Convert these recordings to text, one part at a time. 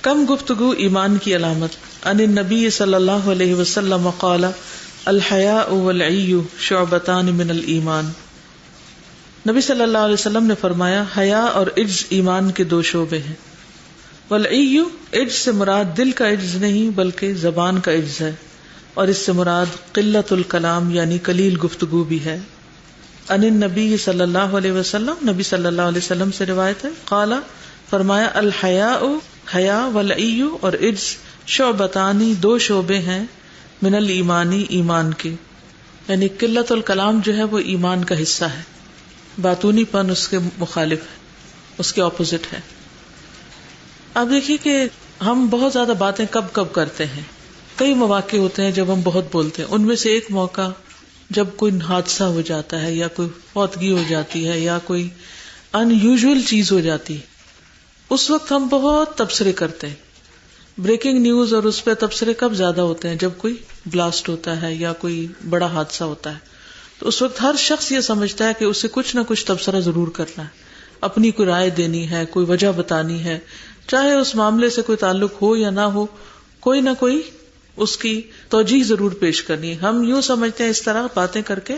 کم گفتگو ایمان کی علامت. عن النبی صلی اللہ علیہ وسلم قال الحیاء والعی شعبتان من الایمان. نبی صلی اللہ علیہ وسلم نے فرمایا حیا اور عجز ایمان کے دو شعبے ہیں. والعی، عجز سے مراد دل کا عجز نہیں بلکہ زبان کا عجز ہے، اور اس سے مراد قلت الکلام یعنی قلیل گفتگو بھی ہے. عن النبی صلی اللہ علیہ وسلم، نبی صلی اللہ علیہ وسلم سے روایت ہے، قال فرمایا الحیاء، حیا، والعی اور عجز شعبتانی دو شعبے ہیں، من الایمانی ایمان کے، یعنی قلت الکلام جو ہے وہ ایمان کا حصہ ہے، باتونی پن اس کے مخالف ہے، اس کے اپوزٹ ہے. آپ دیکھیے کہ ہم بہت زیادہ باتیں کب کب کرتے ہیں. کئی مواقع ہوتے ہیں جب ہم بہت بولتے ہیں. ان میں سے ایک موقع جب کوئی حادثہ ہو جاتا ہے یا کوئی فوتگی ہو جاتی ہے یا کوئی ان یوزول چیز ہو جاتی ہے، اس وقت ہم بہت تبصرے کرتے ہیں. بریکنگ نیوز اور اس پہ تبصرے کب زیادہ ہوتے ہیں؟ جب کوئی بلاسٹ ہوتا ہے یا کوئی بڑا حادثہ ہوتا ہے، تو اس وقت ہر شخص یہ سمجھتا ہے کہ اسے کچھ نہ کچھ تبصرہ ضرور کرنا ہے، اپنی کوئی رائے دینی ہے، کوئی وجہ بتانی ہے، چاہے اس معاملے سے کوئی تعلق ہو یا نہ ہو، کوئی نہ کوئی اس کی توجیہ ضرور پیش کرنی ہے. ہم یوں سمجھتے ہیں اس طرح باتیں کر کے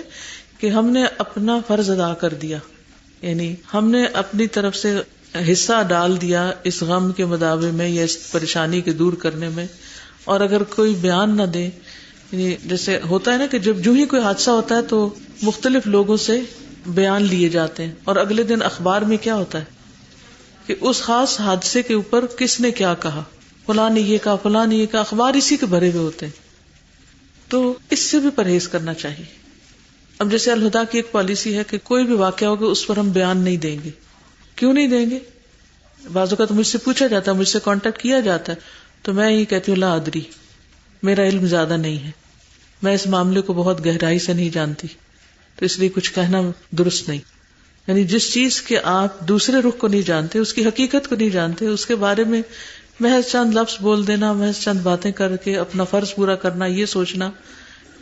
کہ ہم نے اپنا فرض ادا کر دیا، یعنی ہم نے اپنی طرف سے حصہ ڈال دیا اس غم کے مداوع میں یا اس پریشانی کے دور کرنے میں. اور اگر کوئی بیان نہ دے، یعنی جیسے ہوتا ہے نا کہ جب جو ہی کوئی حادثہ ہوتا ہے تو مختلف لوگوں سے بیان لیے جاتے ہیں، اور اگلے دن اخبار میں کیا ہوتا ہے کہ اس خاص حادثے کے اوپر کس نے کیا کہا، فلاں نے یہ کہا، فلاں نے یہ کہا، اخبار اسی کے بھرے ہوئے ہوتے ہیں. تو اس سے بھی پرہیز کرنا چاہیے. اب جیسے الہدا کی ایک پالیسی ہے کہ کوئی بھی واقعہ ہوگا اس پر ہم بیان نہیں دیں گے. کیوں نہیں دیں گے؟ بعض اوقات مجھ سے پوچھا جاتا ہے، مجھ سے کانٹیکٹ کیا جاتا ہے، تو میں یہ کہتی ہوں لا ادری، میرا علم زیادہ نہیں ہے، میں اس معاملے کو بہت گہرائی سے نہیں جانتی، تو اس لیے کچھ کہنا درست نہیں. یعنی جس چیز کے آپ دوسرے رخ کو نہیں جانتے، اس کی حقیقت کو نہیں جانتے، اس کے بارے میں محض چند لفظ بول دینا، محض چند باتیں کر کے اپنا فرض پورا کرنا، یہ سوچنا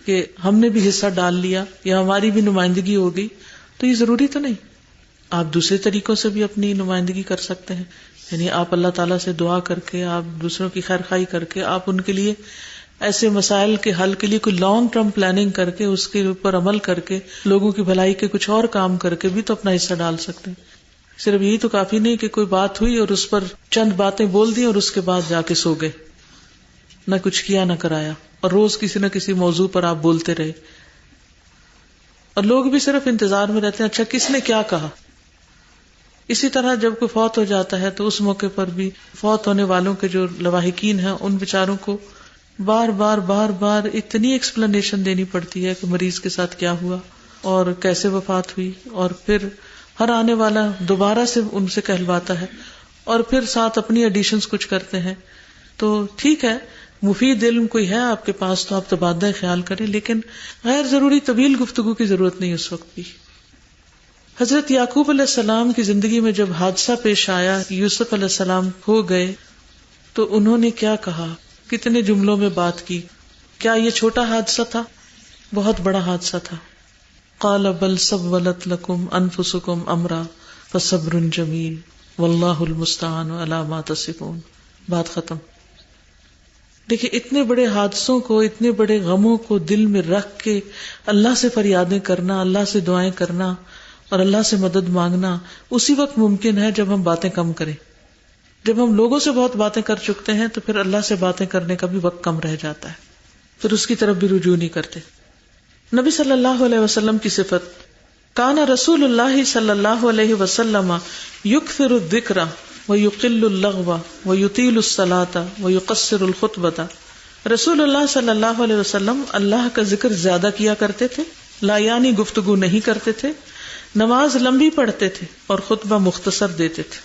کہ ہم نے بھی حصہ ڈال لیا یا ہماری بھی نمائندگی ہو گئی، تو یہ ضروری تو نہیں. آپ دوسرے طریقوں سے بھی اپنی نمائندگی کر سکتے ہیں. یعنی آپ اللہ تعالیٰ سے دعا کر کے، آپ دوسروں کی خیر خواہی کر کے، آپ ان کے لیے ایسے مسائل کے حل کے لیے کوئی لانگ ٹرم پلاننگ کر کے، اس کے اوپر عمل کر کے، لوگوں کی بھلائی کے کچھ اور کام کر کے بھی تو اپنا حصہ ڈال سکتے ہیں. صرف یہی تو کافی نہیں کہ کوئی بات ہوئی اور اس پر چند باتیں بول دی اور اس کے بعد جا کے سو گئے، نہ کچھ کیا نہ کرایا، اور روز کسی نہ کسی موضوع پر آپ بولتے رہے، اور لوگ بھی صرف انتظار میں رہتے ہیں اچھا کس نے کیا کہا. اسی طرح جب کوئی فوت ہو جاتا ہے تو اس موقع پر بھی فوت ہونے والوں کے جو لواحقین ہیں ان بیچاروں کو بار بار بار بار اتنی ایکسپلینیشن دینی پڑتی ہے کہ مریض کے ساتھ کیا ہوا اور کیسے وفات ہوئی، اور پھر ہر آنے والا دوبارہ سے ان سے کہلواتا ہے، اور پھر ساتھ اپنی ایڈیشنز کچھ کرتے ہیں. تو ٹھیک ہے، مفید علم کوئی ہے آپ کے پاس تو آپ تبادلہ خیال کریں، لیکن غیر ضروری طویل گفتگو کی ضرورت نہیں اس وقت بھی. حضرت یعقوب علیہ السلام کی زندگی میں جب حادثہ پیش آیا، یوسف علیہ السلام کھو گئے، تو انہوں نے کیا کہا، کتنے جملوں میں بات کی. کیا یہ چھوٹا حادثہ تھا؟ بہت بڑا حادثہ تھا. قال بل سولت لكم انفسكم امرا فصبر جمیل واللہ المستعان علی ما تصفون. بات ختم. دیکھیں اتنے بڑے حادثوں کو، اتنے بڑے غموں کو دل میں رکھ کے اللہ سے فریادیں کرنا، اللہ سے دعائیں کرنا اور اللہ سے مدد مانگنا اسی وقت ممکن ہے جب ہم باتیں کم کریں. جب ہم لوگوں سے بہت باتیں کر چکتے ہیں تو پھر اللہ سے باتیں کرنے کا بھی وقت کم رہ جاتا ہے، پھر اس کی طرف بھی رجوع نہیں کرتے. نبی صلی اللہ علیہ وسلم کی صفت، کان رسول اللہ صلی اللہ علیہ وسلم یکثر الذکر ویقل اللغو ویطیل الصلاۃ ویقصر الخطبۃ. رسول اللہ صلی اللہ علیہ وسلم اللہ کا ذکر زیادہ کیا کرتے تھے، لا یعنی گفتگو نہیں کرتے تھے، نماز لمبی پڑھتے تھے اور خطبہ مختصر دیتے تھے.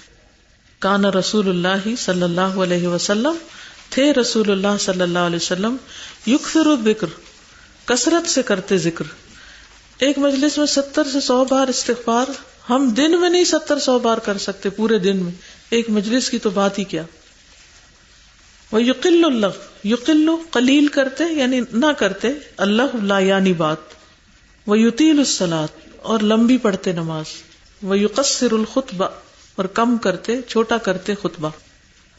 کان رسول اللہ صلی اللہ علیہ وسلم، تھے رسول اللہ صلی اللہ علیہ وسلم، یکثر الذکر، کثرت سے کرتے ذکر. ایک مجلس میں 70 سے 100 بار استغفار ہم دن میں نہیں 70-100 بار کر سکتے پورے دن میں، ایک مجلس کی تو بات ہی کیا. وَيُقِلُّ اللَّغْوَ، یقل قلیل کرتے یعنی نہ کرتے، اللہ لا یعنی بات. وَيُطِيلُ الصَّلَاةَ، اور لمبی پڑھتے نماز. وَيُقَصِّرُ الْخُطْبَةَ، اور کم کرتے، چھوٹا کرتے خطبہ.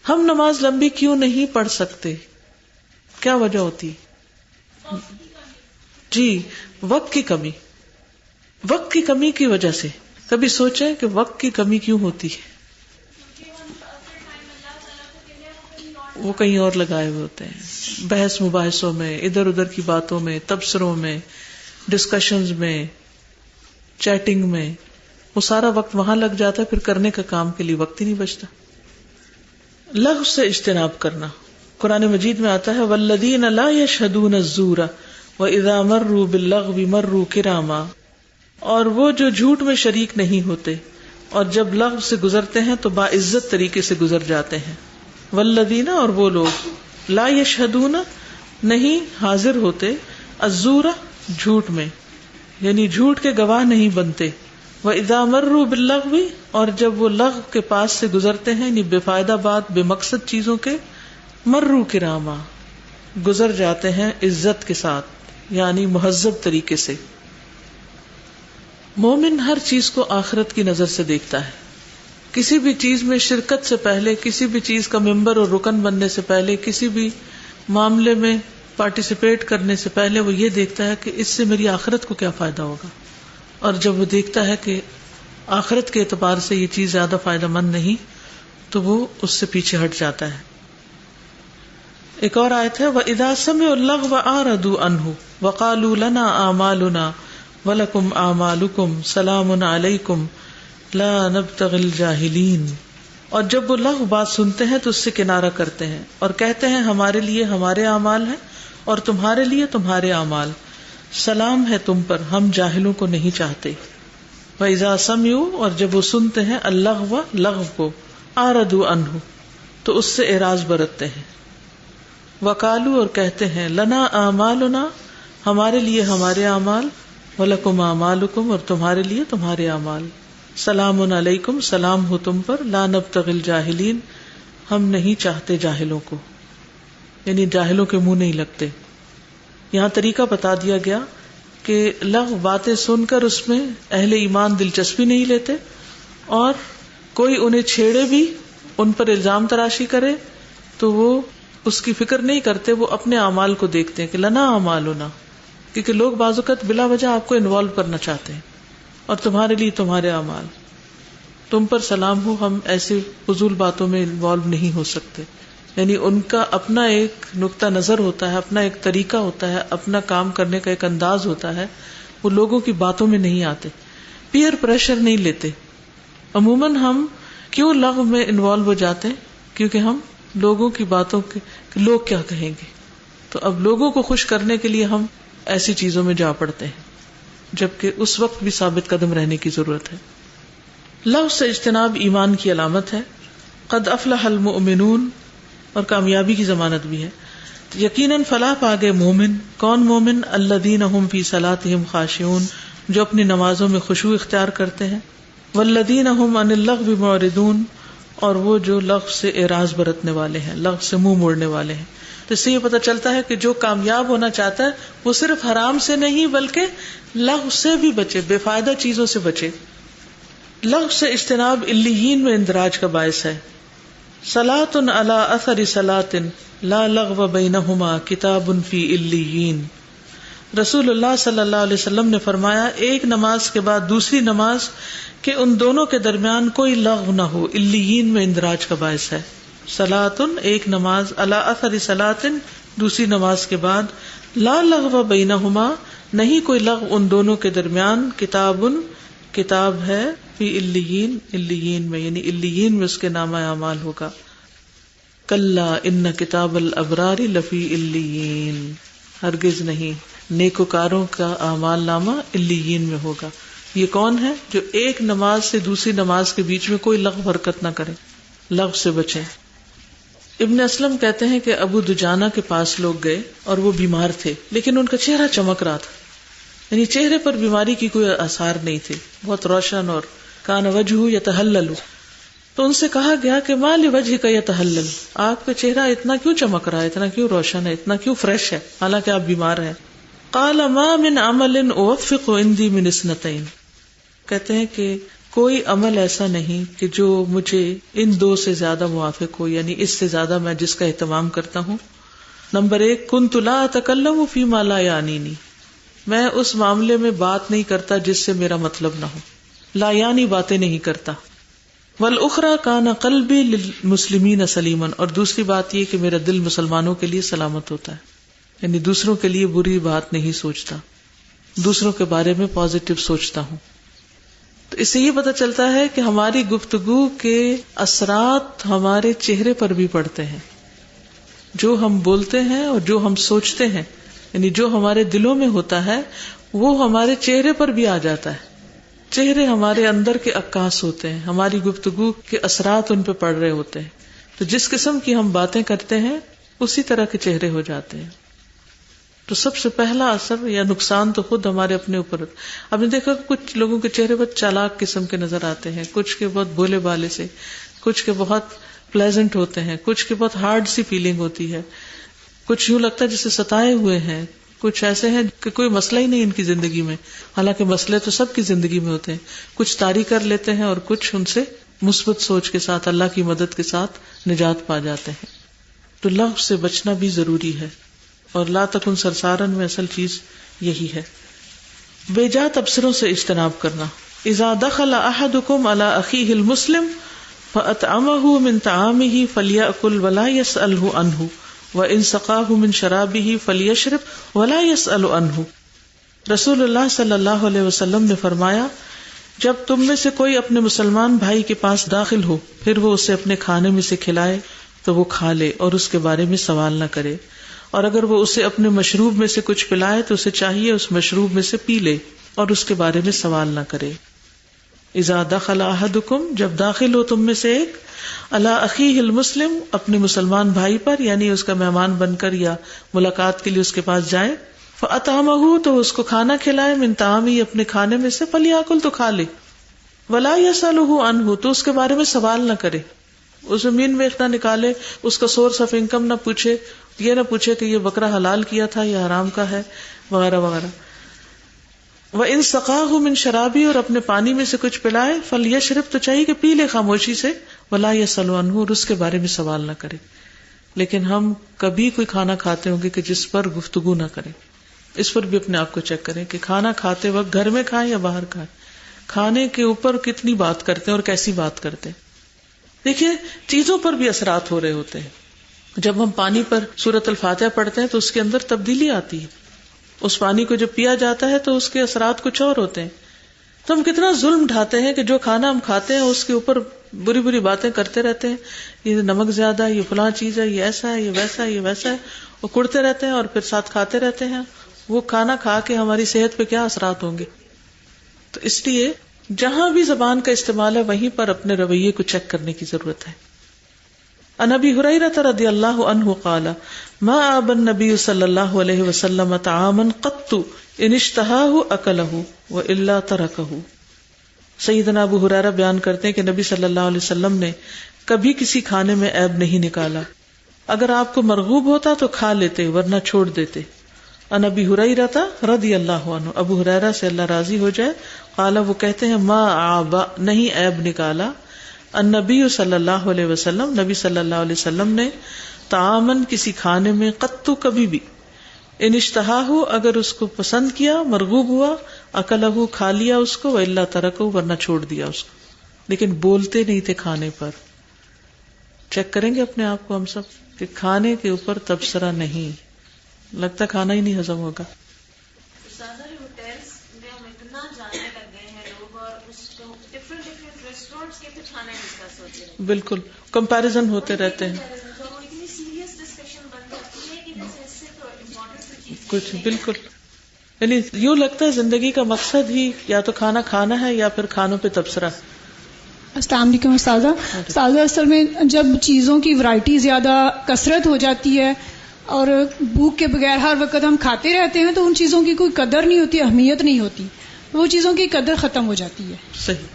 ہم نماز لمبی کیوں نہیں پڑھ سکتے؟ کیا وجہ ہوتی؟ جی وقت کی کمی. وقت کی کمی کی وجہ سے. کبھی سوچیں کہ وقت کی کمی کیوں ہوتی ہے؟ وہ کہیں اور لگائے ہوئے ہوتے ہیں، بحث مباحثوں میں، ادھر ادھر کی باتوں میں، تبصروں میں، ڈسکشنز میں، چیٹنگ میں. وہ سارا وقت وہاں لگ جاتا ہے، پھر کرنے کا کام کے لیے وقت ہی نہیں بچتا. لغو سے اجتناب کرنا. قرآن مجید میں آتا ہے والذین لا یشہدون الزور واذا مروا باللغو مروا کراما. اور وہ جو جھوٹ میں شریک نہیں ہوتے اور جب لغو سے گزرتے ہیں تو باعزت طریقے سے گزر جاتے ہیں. والذین، اور وہ لوگ، لا یشہدون، نہیں حاضر ہوتے، الزور، جھوٹ میں، یعنی جھوٹ کے گواہ نہیں بنتے. وَإِذَا مَرُّوا بِاللَّغْوِ، اور جب وہ لغو کے پاس سے گزرتے ہیں، یعنی بے فائدہ بات، بے مقصد چیزوں کے، مروا کراما، گزر جاتے ہیں عزت کے ساتھ، یعنی مہذب طریقے سے. مومن ہر چیز کو آخرت کی نظر سے دیکھتا ہے. کسی بھی چیز میں شرکت سے پہلے، کسی بھی چیز کا ممبر اور رکن بننے سے پہلے، کسی بھی معاملے میں پارٹیسپیٹ کرنے سے پہلے وہ یہ دیکھتا ہے کہ اس سے میری آخرت کو کیا فائدہ ہوگا. اور جب وہ دیکھتا ہے کہ آخرت کے اعتبار سے یہ چیز زیادہ فائدہ مند نہیں تو وہ اس سے پیچھے ہٹ جاتا ہے. ایک اور آیت ہے وَإِذَا سَمِعُوا اللَّغْوَ أَعْرَضُوا عَنْهُ وَقَالُوا لَنَا أَعْمَالُنَا وَلَكُمْ أَعْمَالُكُمْ سَلَامٌ عَلَيْكُمْ لَا نَبْتَغِي الْجَاهِلِينَ. اور جب وہ لغو بات سنتے ہیں تو اس سے کنارہ کرتے ہیں اور کہتے ہیں ہمارے لیے ہمارے اعمال ہیں اور تمہارے لیے تمہارے اعمال، سلام ہے تم پر، ہم جاہلوں کو نہیں چاہتے. وَإِذَا سَمِعُوا، اور جب وہ سنتے ہیں، اللغو، لغو کو، أَعْرَضُوا عَنْهُ، تو اس سے اعراض برتتے ہیں. وَقَالُوا، اور کہتے ہیں، لَنَا أَعْمَالُنَا، ہمارے لیے ہمارے اعمال، وَلَكُمْ أَعْمَالُكُمْ، اور تمہارے لیے تمہارے اعمال، سلام علیکم، سلام ہو تم پر، لا نبتغی الجاہلین، ہم نہیں چاہتے جاہلوں کو، یعنی جاہلوں کے منہ نہیں لگتے. یہاں طریقہ بتا دیا گیا کہ لغو باتیں سن کر اس میں اہل ایمان دلچسپی نہیں لیتے، اور کوئی انہیں چھیڑے بھی، ان پر الزام تراشی کرے تو وہ اس کی فکر نہیں کرتے، وہ اپنے اعمال کو دیکھتے ہیں کہ لنا اعمالنا. کیونکہ لوگ بعض اوقات بلا وجہ آپ کو انوالو کرنا چاہتے ہیں، اور تمہارے لیے تمہارے اعمال، تم پر سلام ہو، ہم ایسے فضول باتوں میں انوالو نہیں ہو سکتے. یعنی ان کا اپنا ایک نقطہ نظر ہوتا ہے، اپنا ایک طریقہ ہوتا ہے، اپنا کام کرنے کا ایک انداز ہوتا ہے، وہ لوگوں کی باتوں میں نہیں آتے، پیئر پریشر نہیں لیتے. عموماً ہم کیوں لغو میں انوالو ہو جاتے ہیں؟ کیونکہ ہم لوگوں کی باتوں کے لوگ کیا کہیں گے، تو اب لوگوں کو خوش کرنے کے لیے ہم ایسی چیزوں میں جا پڑتے ہیں، جبکہ اس وقت بھی ثابت قدم رہنے کی ضرورت ہے. لغو سے اجتناب ایمان کی علامت ہے. قد افلح المؤمنون، اور کامیابی کی ضمانت بھی ہے. یقیناً فلاح پا گئے مومن. کون مومن؟ الذین هم فی صلاتهم خاشعون، جو اپنی نمازوں میں خشوع اختیار کرتے ہیں. والذین هم عن اللغو معرضون، اور وہ جو لغو سے اعراض برتنے والے ہیں، لغو سے منہ موڑنے والے ہیں. تو اس سے یہ پتہ چلتا ہے کہ جو کامیاب ہونا چاہتا ہے وہ صرف حرام سے نہیں بلکہ لغو سے بھی بچے، بے فائدہ چیزوں سے بچے. لغو سے اجتناب علیین میں اندراج کا باعث ہے. صلاۃ علی اثر صلاۃ لا لغو بینہما کتاب فی علیین. رسول اللہ صلی اللہ علیہ وسلم نے فرمایا، ایک نماز کے بعد دوسری نماز کہ ان دونوں کے درمیان کوئی لغو نہ ہو، علیین میں اندراج کا باعث ہے. صلاۃ، ایک نماز، علی اثر صلاۃ، دوسری نماز کے بعد، لا لغو بینہما، نہیں کوئی لغو ان دونوں کے درمیان، کتاب، کتاب ہے، فی علیین، علیین میں، یعنی علیین میں اس کے نامہ اعمال ہوگا. کلا ان کتاب الابرار لفی علیین، ہرگز نہیں، نیکوکاروں کا اعمال نامہ علیین میں ہوگا. یہ کون ہے؟ جو ایک نماز سے دوسری نماز کے بیچ میں کوئی لغو حرکت نہ کرے، لغو سے بچے. ابن اسلم کہتے ہیں کہ ابو دجانہ کے پاس لوگ گئے اور وہ بیمار تھے، لیکن ان کا چہرہ چمک رہا تھا، یعنی چہرے پر بیماری کی کوئی آثار نہیں تھے، بہت روشن، اور کان وجہہ یتہلل. تو ان سے کہا گیا کہ ما لوجہک یتہلل، آپ کا چہرہ اتنا کیوں چمک رہا ہے، اتنا کیوں روشن ہے، اتنا کیوں فریش ہے، حالانکہ آپ بیمار ہیں. قال ما من عمل اوفق عندی من اثنتین، کہتے ہیں کہ کوئی عمل ایسا نہیں کہ جو مجھے ان دو سے زیادہ موافق ہو، یعنی اس سے زیادہ میں جس کا اہتمام کرتا ہوں. نمبر 1، کنت لا اتکلم فیما لا یعنینی، میں اس معاملے میں بات نہیں کرتا جس سے میرا مطلب نہ ہو، لا یعنی باتیں نہیں کرتا. والاخری کان قلبی للمسلمین سلیما، اور دوسری بات یہ کہ میرا دل مسلمانوں کے لیے سلامت ہوتا ہے، یعنی دوسروں کے لیے بری بات نہیں سوچتا، دوسروں کے بارے میں پازیٹو سوچتا ہوں. تو اس سے یہ پتہ چلتا ہے کہ ہماری گفتگو کے اثرات ہمارے چہرے پر بھی پڑتے ہیں. جو ہم بولتے ہیں اور جو ہم سوچتے ہیں، یعنی جو ہمارے دلوں میں ہوتا ہے وہ ہمارے چہرے پر بھی آ جاتا ہے. چہرے ہمارے اندر کے عکاس ہوتے ہیں، ہماری گفتگو کے اثرات ان پہ پڑ رہے ہوتے ہیں. تو جس قسم کی ہم باتیں کرتے ہیں اسی طرح کے چہرے ہو جاتے ہیں. تو سب سے پہلا اثر یا نقصان تو خود ہمارے اپنے اوپر. آپ نے دیکھا کچھ لوگوں کے چہرے بہت چالاک قسم کے نظر آتے ہیں، کچھ کے بہت بھولے بالے سے، کچھ کے بہت پلیزنٹ ہوتے ہیں، کچھ کے بہت ہارڈ سی فیلنگ ہوتی ہے، کچھ یوں لگتا ہے جسے ستائے ہوئے ہیں، کچھ ایسے ہیں کہ کوئی مسئلہ ہی نہیں ان کی زندگی میں، حالانکہ مسئلے تو سب کی زندگی میں ہوتے ہیں. کچھ طاری کر لیتے ہیں اور کچھ ان سے مثبت سوچ کے ساتھ اللہ کی مدد کے ساتھ نجات پا جاتے ہیں. تو لغو سے بچنا بھی ضروری ہے، اور لا تکن سرسارن میں اصل چیز یہی ہے. بے جا تبصروں سے اجتناب کرنا. اذا دخل احدکم علی اخیہ المسلم فاطعمہ من طعامہ فلیأکل ولا یسألہ عنہ وَإِن سَقَاهُ مِن شَرَابِهِ فَلْيَشْرِبْ وَلَا يَسْأَلُ عَنْهُ. رسول اللہ صلی اللہ علیہ وسلم نے فرمایا، جب تم میں سے کوئی اپنے مسلمان بھائی کے پاس داخل ہو پھر وہ اسے اپنے کھانے میں سے کھلائے تو وہ کھا لے اور اس کے بارے میں سوال نہ کرے، اور اگر وہ اسے اپنے مشروب میں سے کچھ پلائے تو اسے چاہیے اس مشروب میں سے پی لے اور اس کے بارے میں سوال نہ کرے. اذا دخل احدکم، جب داخل ہو تم میں سے ایک، علی اخیہ المسلم، اپنے مسلمان بھائی پر، یعنی اس کا مہمان بن کر یا ملاقات کے لیے اس کے پاس جائے، فاطعمہ، تو اس کو کھانا کھلائے، من طعامہ، اپنے کھانے میں سے، فلیاکل، تو کھا لے، ولا یسألہ عنہ، تو اس کے بارے میں سوال نہ کرے، اس زمین میں نہ نکالے، اس کا سورس آف انکم نہ پوچھے، یہ نہ پوچھے کہ یہ بکرا حلال کیا تھا یا حرام کا ہے، وغیرہ وغیرہ. وَإِن سَقَاهُ مِن شَرَابِهِ، اور اپنے پانی میں سے کچھ پلائے، فَلْيَشْرِبْ، تو چاہیے کہ پی لے خاموشی سے، وَلَا يَسْأَلُ عَنْهُ، اور اس کے بارے میں سوال نہ کرے. لیکن ہم کبھی کوئی کھانا کھاتے ہوں گے کہ جس پر گفتگو نہ کریں. اس پر بھی اپنے آپ کو چیک کریں کہ کھانا کھاتے وقت گھر میں کھائیں یا باہر کھائیں، کھانے کے اوپر کتنی بات کرتے ہیں اور کیسی بات کرتے ہیں. دیکھیے چیزوں پر بھی اثرات ہو رہے ہوتے ہیں. جب ہم پانی پر سورۃ الفاتحہ پڑھتے ہیں تو اس کے اندر تبدیلی آتی ہے، اس پانی کو جب پیا جاتا ہے تو اس کے اثرات کچھ اور ہوتے ہیں. تو ہم کتنا ظلم ڈھاتے ہیں کہ جو کھانا ہم کھاتے ہیں اس کے اوپر بری بری باتیں کرتے رہتے ہیں، یہ نمک زیادہ ہے، یہ فلاں چیز ہے، یہ ایسا ہے، یہ ویسا ہے، یہ ویسا ہے، وہ کڑتے رہتے ہیں اور پھر ساتھ کھاتے رہتے ہیں. وہ کھانا کھا کے ہماری صحت پہ کیا اثرات ہوں گے. تو اس لیے جہاں بھی زبان کا استعمال ہے وہیں پر اپنے رویے کو چیک کرنے کی ضرورت ہے. عن ابی ہریرہ رضی اللہ عنہ قال ما آب النبی صلی اللہ علیہ وسلم طعاما قط ان اشتہاہ اکلہ والا ترکہ. سیدنا ابو ہریرہ بیان کرتے ہیں کہ نبی صلی اللہ علیہ وسلم نے کبھی کسی کھانے میں عیب نہیں نکالا، اگر آپ کو مرغوب ہوتا تو کھا لیتے ورنہ چھوڑ دیتے. عن ابی ہریرہ رضی اللہ عنہ، ابو ہریرہ سے اللہ راضی ہو جائے، قال، وہ کہتے ہیں ما آب، نہیں عیب نکالا، النبی صلی اللہ علیہ وسلم، نبی صلی اللہ علیہ وسلم نے، طعامن، کسی کھانے میں، قطو، کبھی بھی، ان اشتہاہ، اگر اس کو پسند کیا، مرغوب ہوا، اکلہ، کھا لیا اس کو، والا ترکہ، ورنہ چھوڑ دیا اس کو. لیکن بولتے نہیں تھے کھانے پر. چیک کریں گے اپنے آپ کو ہم سب کہ کھانے کے اوپر تبصرہ نہیں، لگتا کھانا ہی نہیں ہضم ہوگا. بالکل کمپیریزن ہوتے رہتے ہیں کچھ، بالکل. یعنی یوں لگتا ہے زندگی کا مقصد ہی یا تو کھانا کھانا ہے یا پھر کھانوں پہ تبصرہ. السلام علیکم استاذہ، اصل میں جب چیزوں کی ورائٹی زیادہ کثرت ہو جاتی ہے اور بھوک کے بغیر ہر وقت ہم کھاتے رہتے ہیں تو ان چیزوں کی کوئی قدر نہیں ہوتی، اہمیت نہیں ہوتی، وہ چیزوں کی قدر ختم ہو جاتی ہے. صحیح.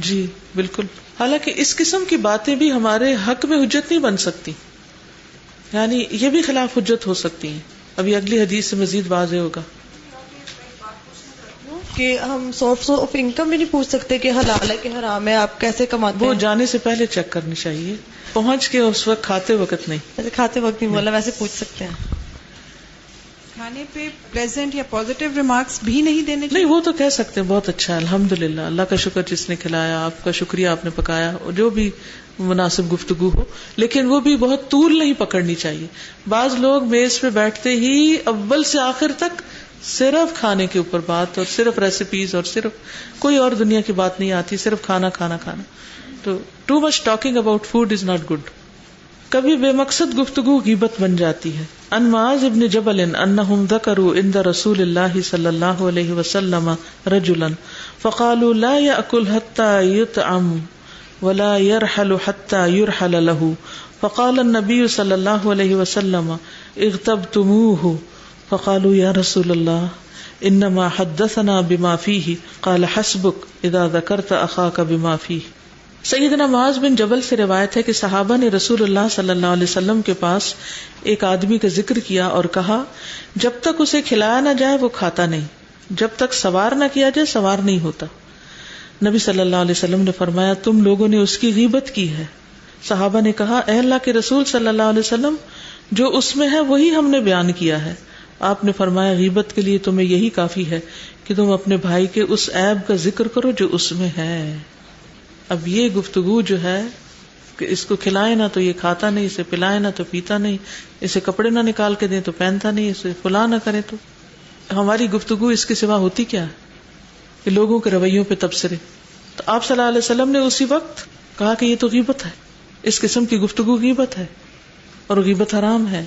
جی بالکل. حالانکہ اس قسم کی باتیں بھی ہمارے حق میں حجت نہیں بن سکتی. یعنی یہ بھی خلاف حجت ہو سکتی ہیں. ابھی اگلی حدیث سے مزید واضح ہوگا کہ ہم سورس آف انکم بھی نہیں پوچھ سکتے کہ حلال ہے کہ حرام ہے, آپ کیسے کماتے ہیں؟ وہ جانے سے پہلے چیک کرنی چاہیے, پہنچ کے اس وقت کھاتے وقت نہیں. ویسے کھاتے وقت نہیں بولا, ویسے پوچھ سکتے ہیں. کھانے پہ پلیزنٹ یا پازیٹیو ریمارکس بھی نہیں دینے نہیں, وہ تو کہہ سکتے ہیں بہت اچھا ہے, الحمدللہ, اللہ کا شکر جس نے کھلایا, آپ کا شکریہ آپ نے پکایا, جو بھی مناسب گفتگو ہو, لیکن وہ بھی بہت طول نہیں پکڑنی چاہیے. بعض لوگ میز پہ بیٹھتے ہی اول سے آخر تک صرف کھانے کے اوپر بات, اور صرف ریسیپیز, اور صرف کوئی اور دنیا کی بات نہیں آتی, صرف کھانا کھانا کھانا. تو too much talking about food is not good. کبھی بے مقصد گفتگو غیبت بن جاتی ہے. ان معاذ ابن جبل انہم ذکروا عند رسول اللہ صلی اللہ علیہ وسلم رجلا فقالوا لا يأكل حتى يطعم ولا يرحل حتى يرحل له فقال النبي صلی اللہ علیہ وسلم اغتبتموه فقالوا یا رسول اللہ انما حدثنا بما فيه قال حسبك اذا ذكرت اخاك بما فيه. سیدنا معاذ بن جبل سے روایت ہے کہ صحابہ نے رسول اللہ صلی اللہ علیہ وسلم کے پاس ایک آدمی کا ذکر کیا اور کہا جب تک اسے کھلایا نہ جائے وہ کھاتا نہیں, جب تک سوار نہ کیا جائے سوار نہیں ہوتا. نبی صلی اللہ علیہ وسلم نے فرمایا تم لوگوں نے اس کی غیبت کی ہے. صحابہ نے کہا اے اللہ کے رسول صلی اللہ علیہ وسلم جو اس میں ہے وہی ہم نے بیان کیا ہے. آپ نے فرمایا غیبت کے لیے تمہیں یہی کافی ہے کہ تم اپنے بھائی کے اس عیب کا ذکر کرو جو اس میں ہے. اب یہ گفتگو جو ہے کہ اس کو کھلائے نہ تو یہ کھاتا نہیں, اسے پلائے نہ تو پیتا نہیں, اسے کپڑے نہ نکال کے دیں تو پہنتا نہیں, اسے فلاں نہ کرے, تو ہماری گفتگو اس کے سوا ہوتی کیا ہے کہ لوگوں کے رویوں پہ تبصرے. تو آپ صلی اللہ علیہ وسلم نے اسی وقت کہا کہ یہ تو غیبت ہے, اس قسم کی گفتگو غیبت ہے اور غیبت حرام ہے.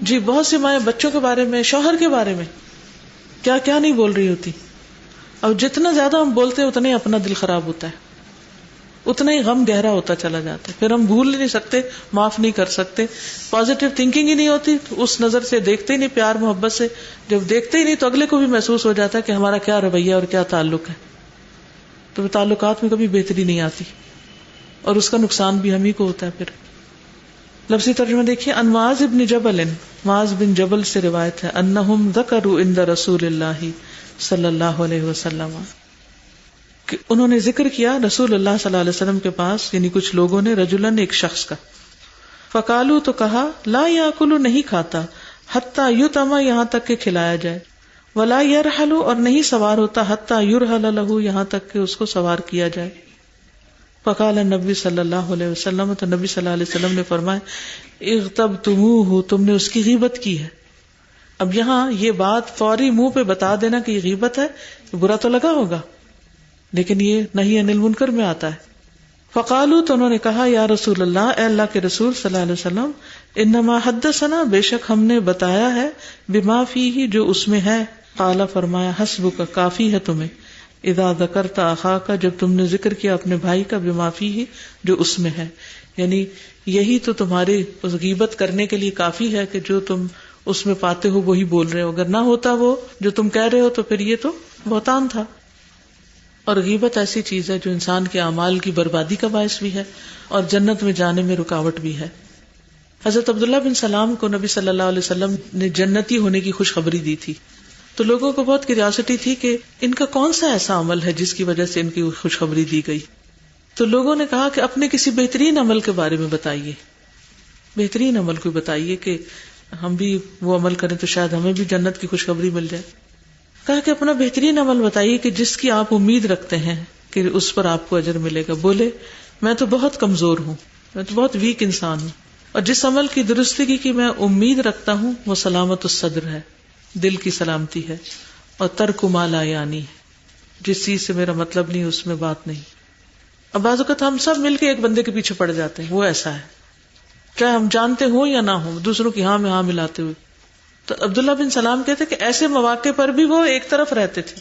جی بہت سی مائیں بچوں کے بارے میں, شوہر کے بارے میں کیا کیا نہیں بول رہی ہوتی. اب جتنا زیادہ ہم بولتے ہیں اتنا ہی اپنا دل خراب ہوتا ہے, اتنا ہی غم گہرا ہوتا چلا جاتا ہے. پھر ہم بھول نہیں سکتے, معاف نہیں کر سکتے, پازیٹیو تھنکنگ ہی نہیں ہوتی, اس نظر سے دیکھتے ہی نہیں, پیار محبت سے جب دیکھتے ہی نہیں تو اگلے کو بھی محسوس ہو جاتا ہے کہ ہمارا کیا رویہ اور کیا تعلق ہے. تو تعلقات میں کبھی بہتری نہیں آتی اور اس کا نقصان بھی ہم ہی کو ہوتا ہے. پھر لفظی ترجمہ دیکھیے, ان معاذ ابن جبل, معاذ بن جبل سے روایت ہے, انہم ذکروا عند رسول اللہ صلی اللہ علیہ وسلم, کہ انہوں نے ذکر کیا رسول اللہ صلی اللہ علیہ وسلم کے پاس, یعنی کچھ لوگوں نے, رجلن ایک شخص کا, فقالو تو کہا, لا یاکل نہیں کھاتا, حتی یطعم یہاں تک کہ کھلایا جائے, ولا یرحل اور نہیں سوار ہوتا, حتی یرحل لہ یہاں تک کہ اس کو سوار کیا جائے. فقال النبی صلی اللہ علیہ وسلم, تو نبی صلی اللہ علیہ وسلم نے فرمایا اغتبتموہ تم نے اس کی غیبت کی ہے. اب یہاں یہ بات فوری منہ پہ بتا دینا کہ یہ غیبت ہے, برا تو لگا ہوگا, لیکن یہ نہی عن المنکر میں آتا ہے. فقالو تو انہوں نے کہا یا رسول اللہ, اے اللہ کے رسول صلی اللہ علیہ وسلم, انما حدثنا بے شک ہم نے بتایا ہے, بما فیہ جو اس میں ہے. قال فرمایا حسبک کافی ہے تمہیں, اذا ذکرت اخاک جب تم نے ذکر کیا اپنے بھائی کا, بما فیہ جو اس میں ہے, یعنی یہی تو تمہاری اس غیبت کرنے کے لیے کافی ہے کہ جو تم اس میں پاتے ہو وہی بول رہے ہو. اگر نہ ہوتا وہ جو تم کہہ رہے ہو تو پھر یہ تو بہتان تھا. اور غیبت ایسی چیز ہے جو انسان کے اعمال کی بربادی کا باعث بھی ہے اور جنت میں جانے میں رکاوٹ بھی ہے. حضرت عبداللہ بن سلام کو نبی صلی اللہ علیہ وسلم نے جنتی ہونے کی خوشخبری دی تھی, تو لوگوں کو بہت کیوریاسٹی تھی کہ ان کا کون سا ایسا عمل ہے جس کی وجہ سے ان کی خوشخبری دی گئی. تو لوگوں نے کہا کہ اپنے کسی بہترین عمل کے بارے میں بتائیے, بہترین عمل کو بتائیے کہ ہم بھی وہ عمل کریں تو شاید ہمیں بھی جنت کی خوشخبری مل جائے. کہا کہ اپنا بہترین عمل بتائیے کہ جس کی آپ امید رکھتے ہیں کہ اس پر آپ کو اجر ملے گا. بولے میں تو بہت کمزور ہوں, میں تو بہت ویک انسان ہوں, اور جس عمل کی درستگی کی میں امید رکھتا ہوں وہ سلامت الصدر ہے, دل کی سلامتی ہے, اور ترک ما لا یعنی, جس چیز سے میرا مطلب نہیں اس میں بات نہیں. اب بعض اوقات ہم سب مل کے ایک بندے کے پیچھے پڑ جاتے ہیں, وہ ایسا ہے چاہے ہم جانتے ہوں یا نہ ہوں, دوسروں کی ہاں میں ہاں ملاتے ہوئے. تو عبداللہ بن سلام کہتے کہ ایسے مواقع پر بھی وہ ایک طرف رہتے تھے,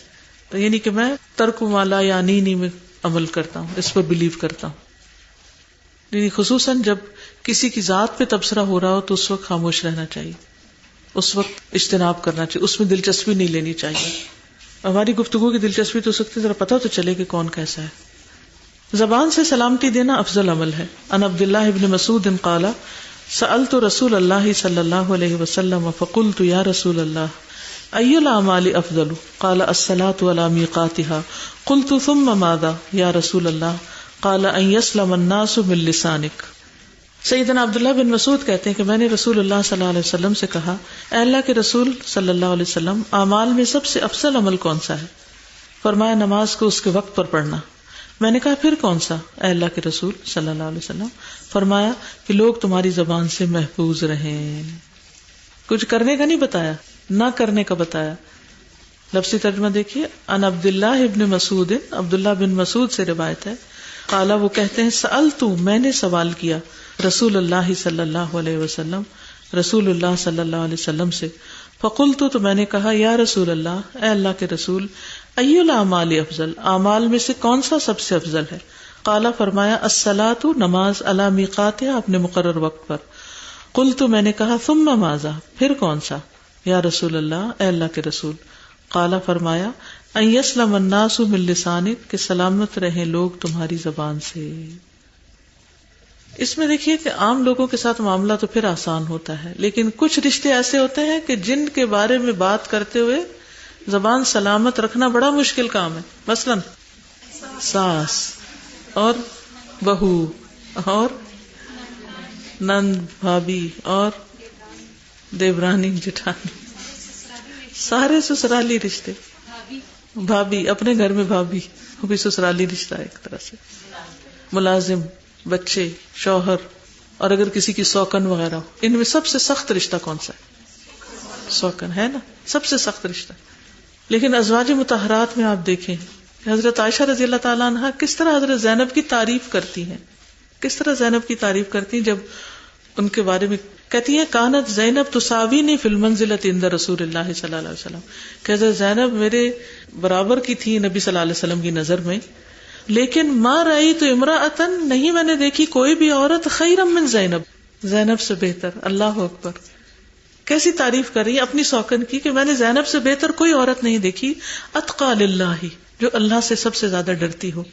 تو یعنی کہ میں ترک ما لا یعنی میں عمل کرتا ہوں, اس پر بلیو کرتا ہوں. یعنی خصوصاً جب کسی کی ذات پہ تبصرہ ہو رہا ہو تو اس وقت خاموش رہنا چاہیے, اس وقت اجتناب کرنا چاہیے, اس میں دلچسپی نہیں لینی چاہیے. ہماری گفتگو کی دلچسپی تو سکتی ذرا پتہ تو چلے کہ کون کیسا ہے. زبان سے سلامتی دینا افضل عمل ہے. عن عبداللہ ابن مسعود قال سألت رسول اللہ صلی اللہ علیہ وسلم فقلت یا رسول اللہ ای الاعمال افضل قال الصلاة على میقاتها قلت ثم ماذا یا رسول اللہ قال ان يسلم الناس من لسانك. سیدنا عبداللہ بن مسعود کہتے ہیں کہ میں نے رسول اللہ صلی اللہ علیہ وسلم سے کہا اے اللہ کے رسول صلی اللہ علیہ وسلم اعمال میں سب سے افضل عمل کون سا ہے؟ فرمایا نماز کو اس کے وقت پر پڑھنا. میں نے کہا پھر کون سا اے اللہ کے رسول صلی اللہ علیہ وسلم؟ فرمایا کہ لوگ تمہاری زبان سے محفوظ رہیں. کچھ کرنے کا نہیں بتایا، نہ کرنے کا بتایا. لفظی ترجمہ دیکھیے. ان عبداللہ ابن مسعود، عبداللہ بن مسعود سے روایت ہے، قالا وہ کہتے ہیں سألت میں نے سوال کیا رسول اللہ صلی اللہ علیہ وسلم، رسول اللہ صلی اللہ علیہ وسلم سے. فقلت تو میں نے کہا یا رسول اللہ اے اللہ کے رسول ای الاعمال افضل، اعمال میں سے کون سا سب سے افضل ہے؟ قالا فرمایا الصلاۃ نماز علی میقاتها اپنے مقرر وقت پر. قلت میں نے کہا ثم ماذا پھر کون سا یا رسول اللہ اے اللہ کے رسول؟ قالا فرمایا ان یسلم الناس من لسانک کہ سلامت رہیں لوگ تمہاری زبان سے. اس میں دیکھیے کہ عام لوگوں کے ساتھ معاملہ تو پھر آسان ہوتا ہے، لیکن کچھ رشتے ایسے ہوتے ہیں کہ جن کے بارے میں بات کرتے ہوئے زبان سلامت رکھنا بڑا مشکل کام ہے. مثلا ساس اور بہو اور نند بھابھی اور دیورانی جٹھانی، سارے سسرالی رشتے. بھابھی اپنے گھر میں بھابھی وہ بھی سسرالی رشتہ ہے ایک طرح سے. ملازم، بچے، شوہر، اور اگر کسی کی سوکن وغیرہ ہو، ان میں سب سے سخت رشتہ کون سا ہے؟ سوکن ہے نا، سب سے سخت رشتہ. لیکن ازواج مطہرات میں آپ دیکھیں کہ حضرت عائشہ رضی اللہ تعالیٰ عنہ کس طرح حضرت زینب کی تعریف کرتی ہیں، کس طرح زینب کی تعریف کرتی ہیں. جب ان کے بارے میں کہتی ہیں کانت زینب تساوینی فی المنزلۃ عند رسول اللہ صلی اللہ علیہ وسلم، کہ حضرت زینب میرے برابر کی تھی نبی صلی اللہ علیہ وسلم کی نظر میں. لیکن ما رأیت امرأۃ نہیں میں نے دیکھی کوئی بھی عورت خیرا من زینب، زینب سے بہتر. اللہ اکبر، کیسی تعریف کر رہی ہے اپنی سوکن کی کہ میں نے زینب سے بہتر کوئی عورت نہیں دیکھی. اتقی للہ، جو اللہ سے سب سے زیادہ ڈرتی ہو.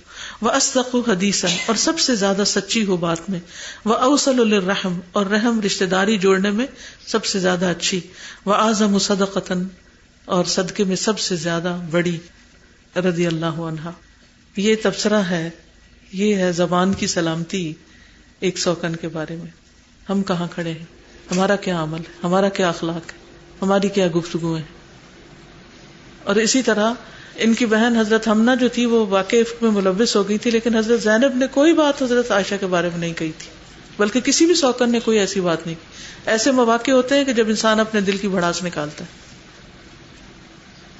واصدق حدیثا، اور سب سے زیادہ سچی ہو بات میں. واوصل للرحم، اور رحم رشتہ داری جوڑنے میں سب سے زیادہ اچھی. واعظم صدقۃ، اور صدقے میں سب سے زیادہ بڑی. رضی اللہ عنہا. یہ تبصرہ ہے، یہ ہے زبان کی سلامتی ایک سوکن کے بارے میں. ہم کہاں کھڑے ہیں، ہمارا کیا عمل ہے، ہمارا کیا اخلاق ہے، ہماری کیا گفتگو ہے. اور اسی طرح ان کی بہن حضرت حمنہ جو تھی وہ واقع عفق میں ملوث ہو گئی تھی، لیکن حضرت زینب نے کوئی بات حضرت عائشہ کے بارے میں نہیں کہی تھی، بلکہ کسی بھی سوکن نے کوئی ایسی بات نہیں کی. ایسے مواقع ہوتے ہیں کہ جب انسان اپنے دل کی بھڑاس نکالتا ہے.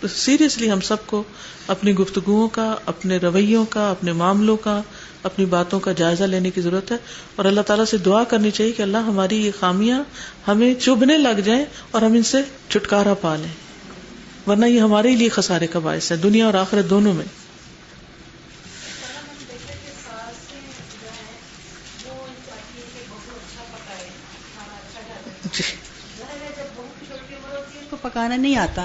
تو سیریسلی ہم سب کو اپنی گفتگوؤں کا، اپنے رویوں کا، اپنے معاملوں کا، اپنی باتوں کا جائزہ لینے کی ضرورت ہے. اور اللہ تعالیٰ سے دعا کرنی چاہیے کہ اللہ ہماری یہ خامیاں ہمیں چبھنے لگ جائیں اور ہم ان سے چھٹکارا پا لیں، ورنہ یہ ہمارے لیے خسارے کا باعث ہے دنیا اور آخرت دونوں میں. پکانا نہیں آتا،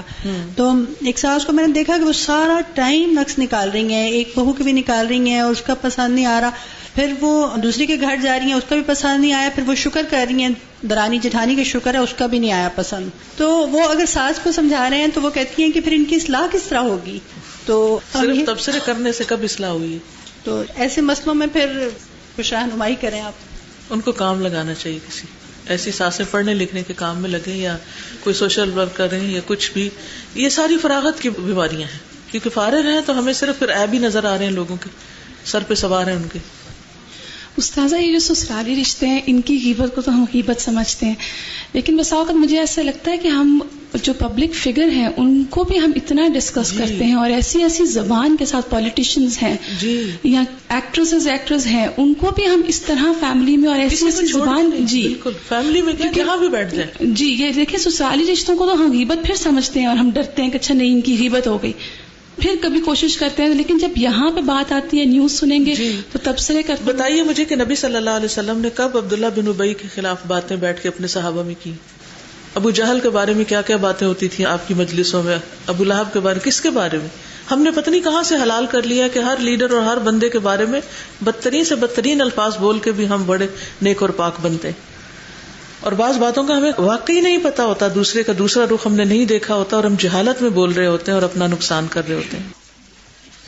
تو ایک ساس کو میں نے دیکھا کہ وہ سارا ٹائم نقص نکال رہی ہیں، ایک بہو کے بھی نکال رہی ہیں اور اس کا پسند نہیں آ رہا. پھر وہ دوسری کے گھر جا رہی ہیں، اس کا بھی پسند نہیں آیا. پھر وہ شکر کر رہی ہیں، درانی جٹھانی کے شکر ہے، اس کا بھی نہیں آیا پسند. تو وہ اگر ساس کو سمجھا رہے ہیں تو وہ کہتی ہیں کہ پھر ان کی اصلاح کس طرح ہوگی. تو صرف تبصرے کرنے سے کب اصلاح ہوئی؟ تو ایسے مسئلوں میں پھر کچھ رہنمائی کریں آپ. ان کو کام لگانا چاہیے، کسی ایسی ساسیں پڑھنے لکھنے کے کام میں لگیں، یا کوئی سوشل ورک کریں یا کچھ بھی. یہ ساری فراغت کی بیماریاں ہیں، کیونکہ فارغ ہیں تو ہمیں صرف پھر عیب ہی نظر آ رہے ہیں، لوگوں کے سر پہ سوار ہیں ان کے. استاذہ یہ جو سسرالی رشتے ہیں ان کی غیبت کو تو ہم غیبت سمجھتے ہیں، لیکن بسا اوقات مجھے ایسا لگتا ہے کہ ہم جو پبلک فگر ہیں ان کو بھی ہم اتنا ڈسکس کرتے ہیں، اور ایسی ایسی زبان کے ساتھ پولیٹیشینز ہیں یا ایکٹرز ہیں ان کو بھی ہم اس طرح فیملی میں اور ایسی ایسی زبان بالکل فیملی میں جہاں بھی بیٹھ جائیں. جی یہ دیکھیں سسرالی رشتوں کو تو ہم غیبت پھر سمجھتے ہیں اور ہم ڈرتے ہیں کہ اچھا نہیں ان کی غیبت ہو گئی، پھر کبھی کوشش کرتے ہیں. لیکن جب یہاں پہ بات آتی ہے نیوز سنیں گے تو تبصرے کرتے ہیں. بتائیے مجھے کہ نبی صلی اللہ علیہ وسلم نے کب عبداللہ بن ابی کے خلاف باتیں بیٹھ کے اپنے صحابہ میں کی؟ ابو جہل کے بارے میں کیا کیا باتیں ہوتی تھیں آپ کی مجلسوں میں، ابو لہب کے بارے میں، کس کے بارے میں ہم نے پتہ نہیں کہاں سے حلال کر لیا کہ ہر لیڈر اور ہر بندے کے بارے میں بدترین سے بدترین الفاظ بول کے بھی ہم بڑے نیک اور پاک بنتے ہیں. اور بعض باتوں کا ہمیں واقعی نہیں پتا ہوتا، دوسرے کا دوسرا رخ ہم نے نہیں دیکھا ہوتا اور ہم جہالت میں بول رہے ہوتے ہیں اور اپنا نقصان کر رہے ہوتے ہیں.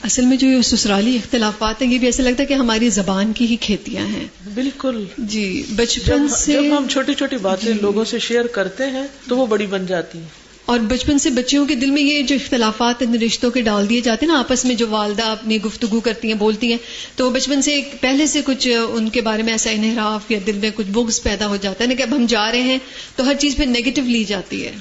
اصل میں جو یہ سسرالی اختلافات ہیں یہ بھی ایسا لگتا ہے کہ ہماری زبان کی ہی کھیتیاں ہیں. بالکل جی، بچپن سے جب ہم چھوٹی چھوٹی باتیں لوگوں سے شیئر کرتے ہیں تو وہ بڑی بن جاتی ہیں. اور بچپن سے بچیوں کے دل میں یہ جو اختلافات ان رشتوں کے ڈال دیے جاتے ہیں نا، آپس میں جو والدہ اپنی گفتگو کرتی ہیں، بولتی ہیں، تو بچپن سے پہلے سے کچھ ان کے بارے میں ایسا انحراف یا دل میں کچھ بغض پیدا ہو جاتا ہے نا کہ اب ہم جا رہے ہیں تو ہر چیز پہ نیگیٹو لی جاتی ہے.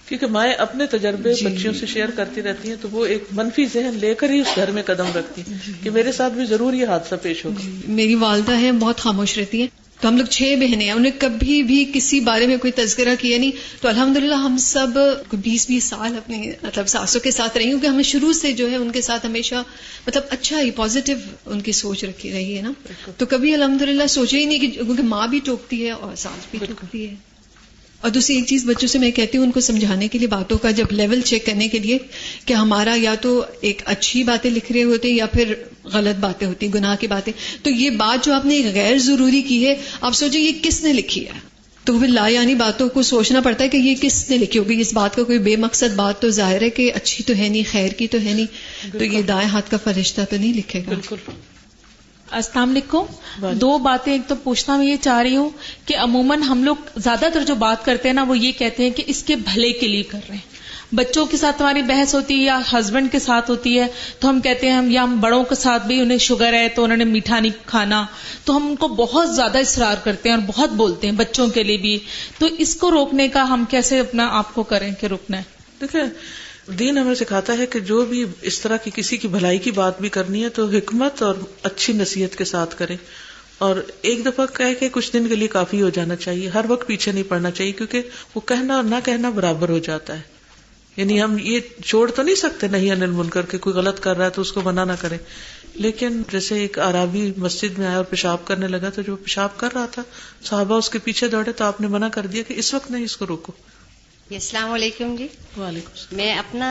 کیونکہ مائیں اپنے تجربے بچیوں سے شیئر کرتی رہتی ہیں تو وہ ایک منفی ذہن لے کر ہی اس گھر میں قدم رکھتی ہیں کہ میرے ساتھ بھی ضرور یہ حادثہ پیش ہوگا. میری والدہ ہیں، بہت خاموش رہتی ہیں، تو ہم لوگ 6 بہنیں ہیں، انہیں کبھی بھی کسی بارے میں کوئی تذکرہ کیا نہیں. تو الحمدللہ ہم سب 20 سال اپنی ساسوں کے ساتھ رہی ہوں کہ ہمیں شروع سے جو ہے ان کے ساتھ ہمیشہ اچھا ہی پازیٹیو ان کی سوچ رکھی رہی ہے نا. تو کبھی الحمدللہ سوچا ہی نہیں کہ کیونکہ ماں بھی ٹوکتی ہے اور ساس بھی ٹوکتی ہے. اور دوسری ایک چیز بچوں سے میں کہتی ہوں ان کو سمجھانے کے لیے باتوں کا جب لیول چیک کرنے کے لیے کہ ہمارا یا تو ایک اچھی باتیں لکھ رہے ہوتے یا پھر غلط باتیں ہوتی، گناہ کی باتیں. تو یہ بات جو آپ نے غیر ضروری کی ہے، آپ سوچیں یہ کس نے لکھی ہے، تو پھر لا یعنی باتوں کو سوچنا پڑتا ہے کہ یہ کس نے لکھی ہوگی. اس بات کا کوئی بے مقصد بات تو ظاہر ہے کہ اچھی تو ہے نہیں، خیر کی تو ہے نہیں، تو یہ دائیں ہاتھ کا فرشتہ تو نہیں لکھے گا. بالکل. السلام علیکم. 2 باتیں. ایک تو پوچھنا میں یہ چاہ رہی ہوں کہ عموماً ہم لوگ زیادہ تر جو بات کرتے ہیں نا وہ یہ کہتے ہیں کہ اس کے بھلے کے لیے کر رہے ہیں. بچوں کے ساتھ ہماری بحث ہوتی ہے یا ہسبینڈ کے ساتھ ہوتی ہے تو ہم کہتے ہیں ہم بڑوں کے ساتھ بھی انہیں شوگر ہے تو انہوں نے میٹھا نہیں کھانا، تو ہم ان کو بہت زیادہ اصرار کرتے ہیں اور بہت بولتے ہیں بچوں کے لیے بھی. تو اس کو روکنے کا ہم کیسے اپنا آپ کو کریں کہ رکنا ہے؟ دیکھیں دین ہمیں سکھاتا ہے کہ جو بھی اس طرح کی کسی کی بھلائی کی بات بھی کرنی ہے تو حکمت اور اچھی نصیحت کے ساتھ کریں. اور ایک دفعہ کہہ کے کچھ دن کے لیے کافی ہو جانا چاہیے، ہر وقت پیچھے نہیں پڑنا چاہیے، کیونکہ وہ کہنا اور نہ کہنا برابر ہو جاتا ہے. یعنی ہم یہ چھوڑ تو نہیں سکتے نہیں انل منکر کے، کوئی غلط کر رہا ہے تو اس کو منع نہ کریں. لیکن جیسے ایک اعرابی مسجد میں آیا اور پیشاب کرنے لگا تو جو پیشاب کر رہا تھا صحابہ اس کے پیچھے دوڑے تو آپ نے منع کر دیا کہ اس وقت نہیں، اس کو روکو. السلام علیکم جی. وعلیکم السلام. میں اپنا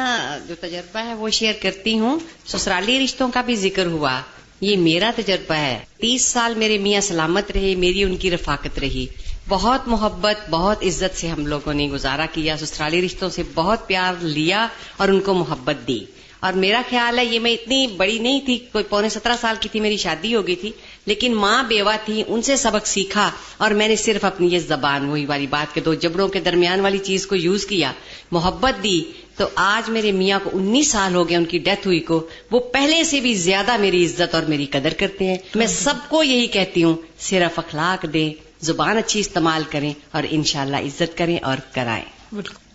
جو تجربہ ہے وہ شیئر کرتی ہوں. سسرالی رشتوں کا بھی ذکر ہوا، یہ میرا تجربہ ہے. 30 سال میرے میاں سلامت رہے، میری ان کی رفاقت رہی. بہت محبت، بہت عزت سے ہم لوگوں نے گزارا کیا. سسرالی رشتوں سے بہت پیار لیا اور ان کو محبت دی. اور میرا خیال ہے یہ میں اتنی بڑی نہیں تھی، کوئی 17 سال کی تھی، میری شادی ہو گئی تھی، لیکن ماں بیوہ تھی، ان سے سبق سیکھا اور میں نے صرف اپنی یہ زبان، وہی والی بات کے 2 جبڑوں کے درمیان والی چیز کو یوز کیا، محبت دی. تو آج میرے میاں کو 19 سال ہو گئے ان کی ڈیتھ ہوئی کو، وہ پہلے سے بھی زیادہ میری عزت اور میری قدر کرتے ہیں. میں سب کو یہی کہتی ہوں صرف اخلاق دیں، زبان اچھی استعمال کریں اور انشاءاللہ عزت کریں اور کرائیں. بالکل.